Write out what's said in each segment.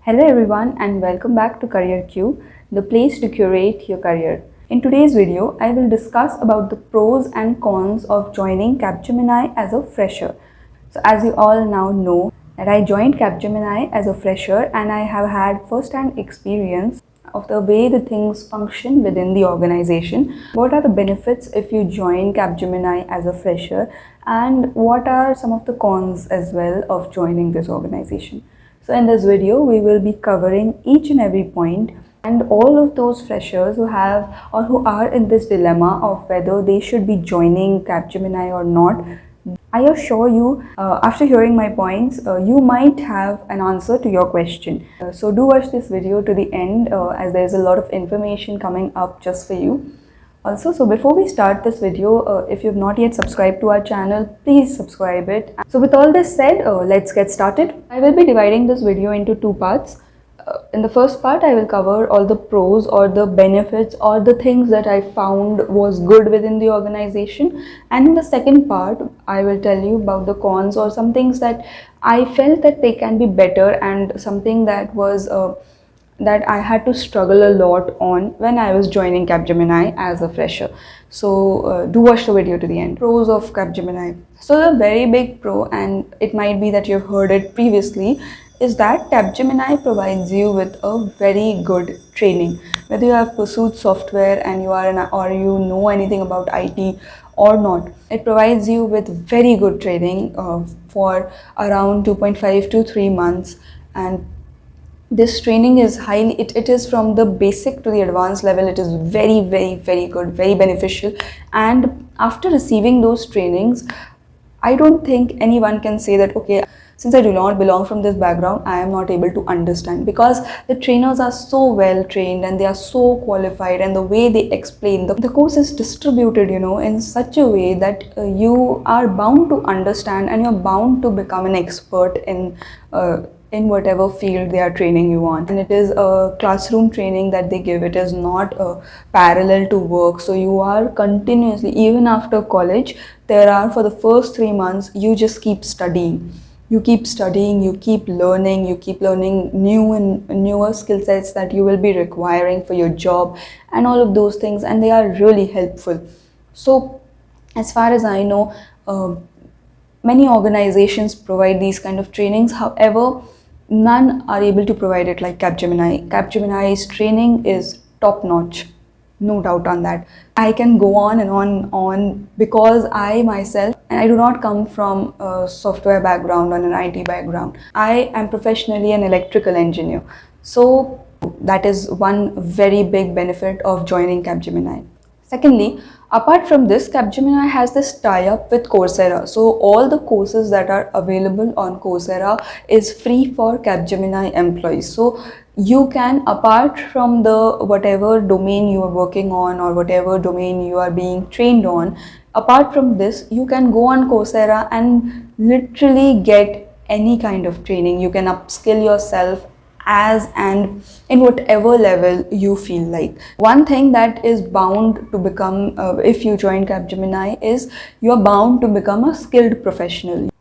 Hello everyone and welcome back to CareerQ, the place to curate your career. In today's video, I will discuss about the pros and cons of joining Capgemini as a fresher. So as you all now know that I joined Capgemini as a fresher and I have had first-hand experience of the way the things function within the organization. What are the benefits if you join Capgemini as a fresher, and what are some of the cons as well of joining this organization? So in this video, we will be covering each and every point, and all of those freshers who have or who are in this dilemma of whether they should be joining Capgemini or not. I assure you, after hearing my points, you might have an answer to your question. So do watch this video to the end as there is a lot of information coming up just for you. Also, so before we start this video, if you have not yet subscribed to our channel, please subscribe it. So with all this said, let's get started. I will be dividing this video into two parts. In the first part, I will cover all the pros or the benefits or the things that I found was good within the organization. And in the second part, I will tell you about the cons or some things that I felt that they can be better, and something that was that I had to struggle a lot on when I was joining Capgemini as a fresher. So do watch the video to the end. Pros of Capgemini. So the very big pro, and it might be that you've heard it previously, is that Capgemini provides you with a very good training. Whether you have pursued software and you are or you know anything about IT or not, it provides you with very good training for around 2.5 to 3 months. And this training is it is from the basic to the advanced level. It is very good, very beneficial. And after receiving those trainings, I don't think anyone can say that, okay, since I do not belong from this background, I am not able to understand, because the trainers are so well trained and they are so qualified, and the way they explain, the course is distributed, in such a way that you are bound to understand and you're bound to become an expert in whatever field they are training you on. And it is a classroom training that they give. It is not parallel to work. So you are continuously, even after college, for the first 3 months, you just keep studying. You keep studying, you keep learning new and newer skill sets that you will be requiring for your job and all of those things, and they are really helpful. So as far as I know, many organizations provide these kind of trainings. However, none are able to provide it like Capgemini. Capgemini's training is top notch. No doubt on that. I can go on and on because I myself, and I do not come from a software background or an IT background. I am professionally an electrical engineer. So that is one very big benefit of joining Capgemini. Secondly, apart from this, Capgemini has this tie-up with Coursera. So all the courses that are available on Coursera is free for Capgemini employees. So you can, apart from the whatever domain you are working on or whatever domain you are being trained on, apart from this, you can go on Coursera and literally get any kind of training. You can upskill yourself as and in whatever level you feel like. One thing that is bound to become, if you join Capgemini, is you are bound to become a skilled professional.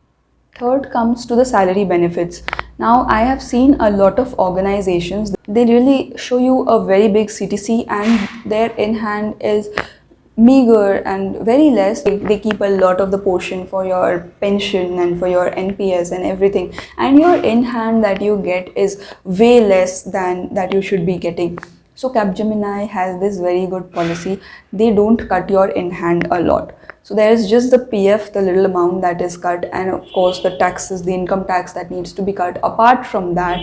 Third comes to the salary benefits. Now, I have seen a lot of organizations, they really show you a very big CTC and their in-hand is meager and very less. They keep a lot of the portion for your pension and for your NPS and everything, and your in-hand that you get is way less than that you should be getting. So Capgemini has this very good policy. They don't cut your in-hand a lot. So there is just the PF, the little amount that is cut, and of course the taxes, the income tax that needs to be cut. Apart from that,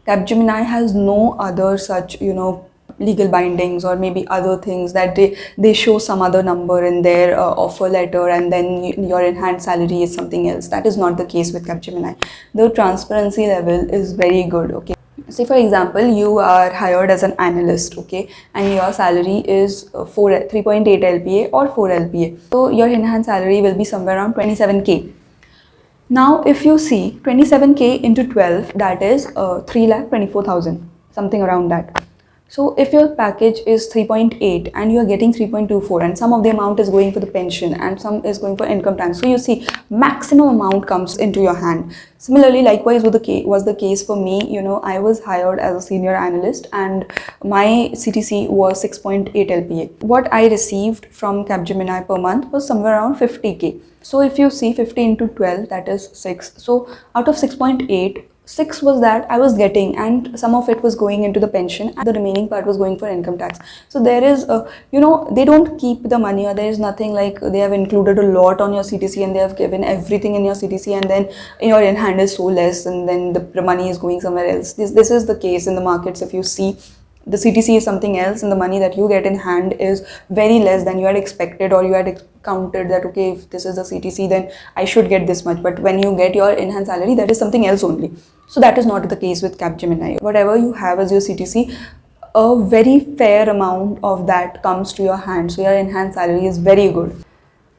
Capgemini has no other such, legal bindings or maybe other things that they show some other number in their offer letter and then your in-hand salary is something else. That is not the case with Capgemini. The transparency level is very good. Okay, say for example, you are hired as an analyst, okay, and your salary is 3.8 LPA or 4 LPA. So your in-hand salary will be somewhere around 27k. Now if you see 27k into 12, that is 3,24,000, something around that. So if your package is 3.8 and you are getting 3.24, and some of the amount is going for the pension and some is going for income tax, so you see maximum amount comes into your hand. Similarly, likewise was the case for me. I was hired as a senior analyst and my CTC was 6.8 LPA. What I received from Capgemini per month was somewhere around 50k. So if you see 50 into 12, that is 6. So out of 6.8, 6 was that I was getting, and some of it was going into the pension and the remaining part was going for income tax. So there is they don't keep the money, or there is nothing like they have included a lot on your CTC and they have given everything in your CTC, and then your in hand is so less and then the money is going somewhere else. This is the case in the markets. If you see, the CTC is something else and the money that you get in hand is very less than you had expected, or you had counted that okay, if this is the CTC then I should get this much, but when you get your in-hand salary, that is something else only. So that is not the case with Capgemini. Whatever you have as your CTC, a very fair amount of that comes to your hand, so your in-hand salary is very good.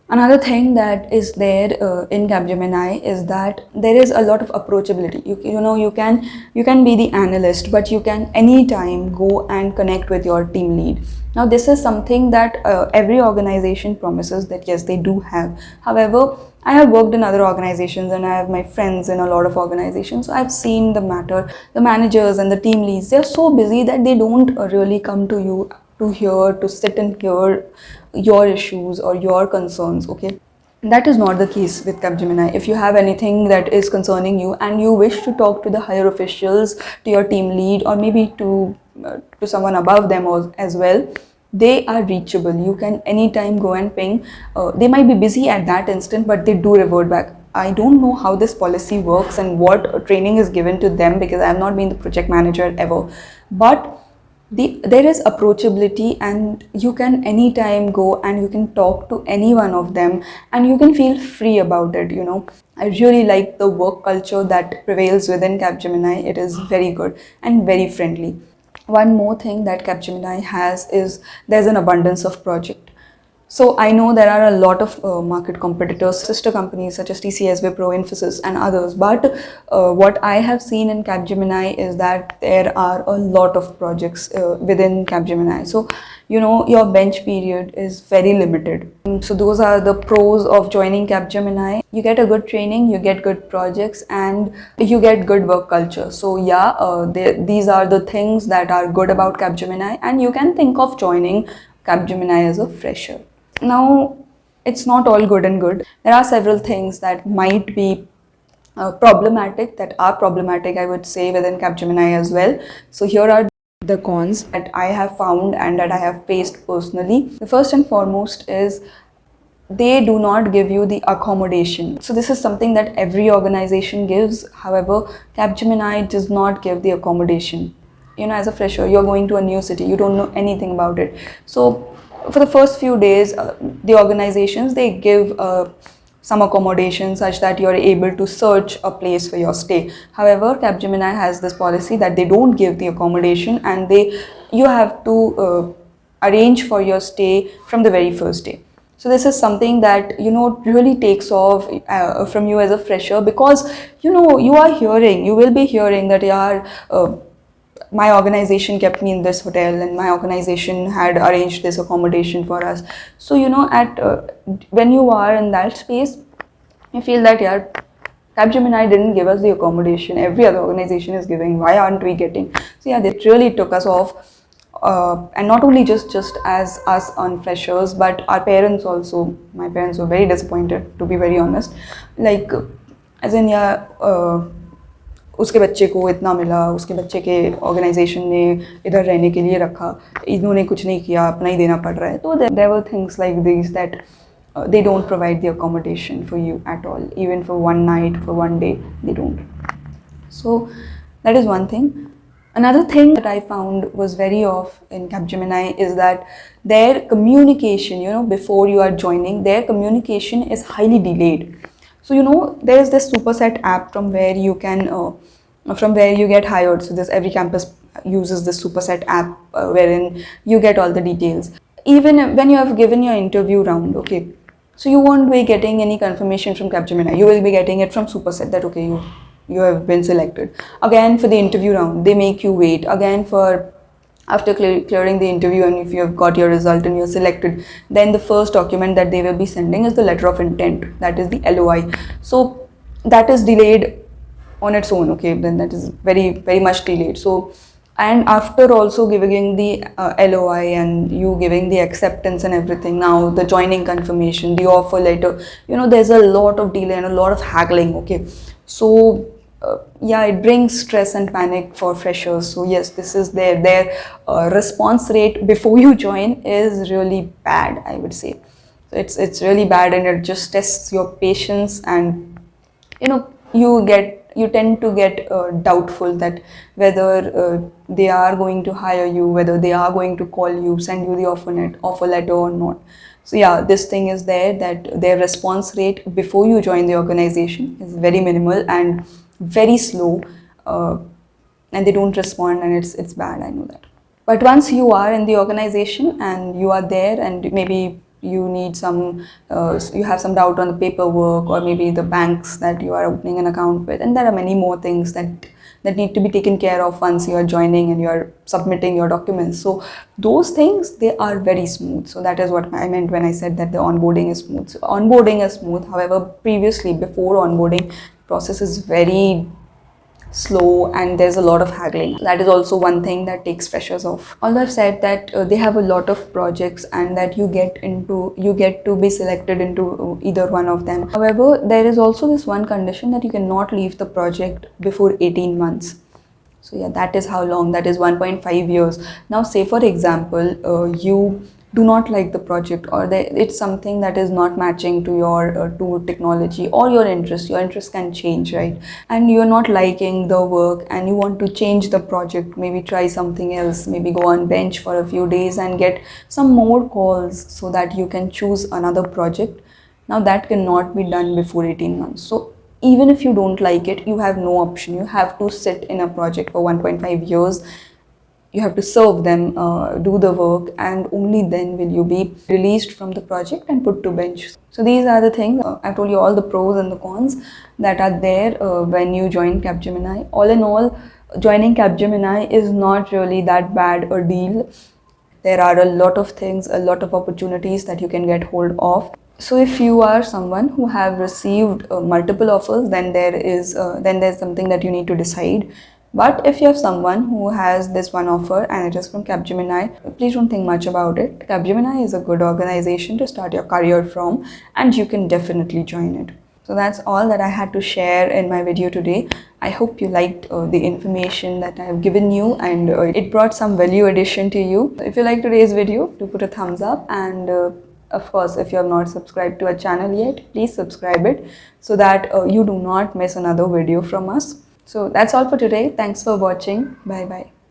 Another thing that is there in Capgemini is that there is a lot of approachability. You can be the analyst, but you can anytime go and connect with your team lead. Now this is something that every organization promises that yes, they do have. However, I have worked in other organizations and I have my friends in a lot of organizations. So I've seen the matter. The managers and the team leads, they're so busy that they don't really come to you to sit and hear your issues or your concerns. Okay, that is not the case with Capgemini. If you have anything that is concerning you and you wish to talk to the higher officials, to your team lead, or maybe to someone above them as well, they are reachable. You can anytime go and ping. They might be busy at that instant, but they do revert back. I don't know how this policy works and what training is given to them, because I have not been the project manager ever, but there is approachability and you can anytime go and you can talk to any one of them and you can feel free about it. I really like the work culture that prevails within Capgemini. It is very good and very friendly. One more thing that Capgemini has is there's an abundance of project. So I know there are a lot of market competitors, sister companies such as TCS, Wipro, Infosys and others. But what I have seen in Capgemini is that there are a lot of projects within Capgemini. So, your bench period is very limited. So those are the pros of joining Capgemini. You get a good training, you get good projects, and you get good work culture. So yeah, these are the things that are good about Capgemini, and you can think of joining Capgemini as a fresher. Now, it's not all good and good. There are several things that might be problematic, I would say, within Capgemini as well. So here are the cons that I have found and that I have faced personally. The first and foremost is they do not give you the accommodation. So this is something that every organization gives. However, Capgemini does not give the accommodation. As a fresher, you're going to a new city, you don't know anything about it. So for the first few days, the organizations, they give some accommodation such that you're able to search a place for your stay. However, Capgemini has this policy that they don't give the accommodation, and you have to arrange for your stay from the very first day. So this is something that really takes off from you as a fresher, because you will be hearing that my organization kept me in this hotel and my organization had arranged this accommodation for us. So when you are in that space, you feel that Capgemini didn't give us the accommodation, every other organization is giving, why aren't we getting? So yeah, that really took us off. And not only just as us on freshers, but our parents also. My parents were very disappointed, to be very honest. Like, as in, उसके बच्चे को इतना मिला, उसके बच्चे के organisation ने इधर रहने के लिए रखा, इन्होंने कुछ नहीं किया, अपना ही देना पड़ रहा है. तो there were things like these that they don't provide the accommodation for you at all, even for one night, for one day, they don't. So that is one thing. Another thing that I found was very off in Capgemini is that their communication, before you are joining, their communication is highly delayed. So there is this Superset app from where you can, from where you get hired. So every campus uses this Superset app wherein you get all the details. Even when you have given your interview round, okay, so you won't be getting any confirmation from Capgemini. You will be getting it from Superset that okay, you have been selected. Again, for the interview round, they make you wait. Again, for After clearing the interview, and if you have got your result and you're selected, then the first document that they will be sending is the letter of intent, that is the LOI. So that is delayed on its own, okay, then that is very much delayed. So, and after also giving the LOI and you giving the acceptance and everything, now the joining confirmation, the offer letter, there's a lot of delay and a lot of haggling, okay. So yeah, it brings stress and panic for freshers. So yes, this is their response rate before you join is really bad, I would say. So it's really bad, and it just tests your patience, and you tend to get doubtful that whether they are going to hire you, whether they are going to call you, send you the offer letter or not. So yeah, this thing is there, that their response rate before you join the organization is very minimal and very slow, and they don't respond, and it's bad, I know that. But once you are in the organization and you are there, and maybe you need some you have some doubt on the paperwork, or maybe the banks that you are opening an account with, and there are many more things that need to be taken care of once you are joining and you are submitting your documents. So those things, they are very smooth. So that is what I meant when I said that the onboarding is smooth. So onboarding is smooth. However, previously, before onboarding, process is very slow and there's a lot of haggling. That is also one thing that takes freshers off. Although I've said that they have a lot of projects and that you get to be selected into either one of them. However, there is also this one condition that you cannot leave the project before 18 months. So yeah, that is how long, that is 1.5 years. Now say for example, you do not like the project, or it's something that is not matching to your to technology or your interest can change, right? And you're not liking the work and you want to change the project, maybe try something else, maybe go on bench for a few days and get some more calls so that you can choose another project. Now that cannot be done before 18 months. So even if you don't like it, you have no option. You have to sit in a project for 1.5 years. You have to serve them, do the work, and only then will you be released from the project and put to bench. So these are the things. I've told you all the pros and the cons that are there when you join Capgemini. All in all, joining Capgemini is not really that bad a deal. There are a lot of things, a lot of opportunities that you can get hold of. So if you are someone who have received multiple offers, then there's something that you need to decide. But if you have someone who has this one offer and it is from Capgemini, please don't think much about it. Capgemini is a good organization to start your career from, and you can definitely join it. So that's all that I had to share in my video today. I hope you liked the information that I have given you, and it brought some value addition to you. If you like today's video, do put a thumbs up, and of course, if you have not subscribed to our channel yet, please subscribe it so that you do not miss another video from us. So that's all for today. Thanks for watching. Bye bye.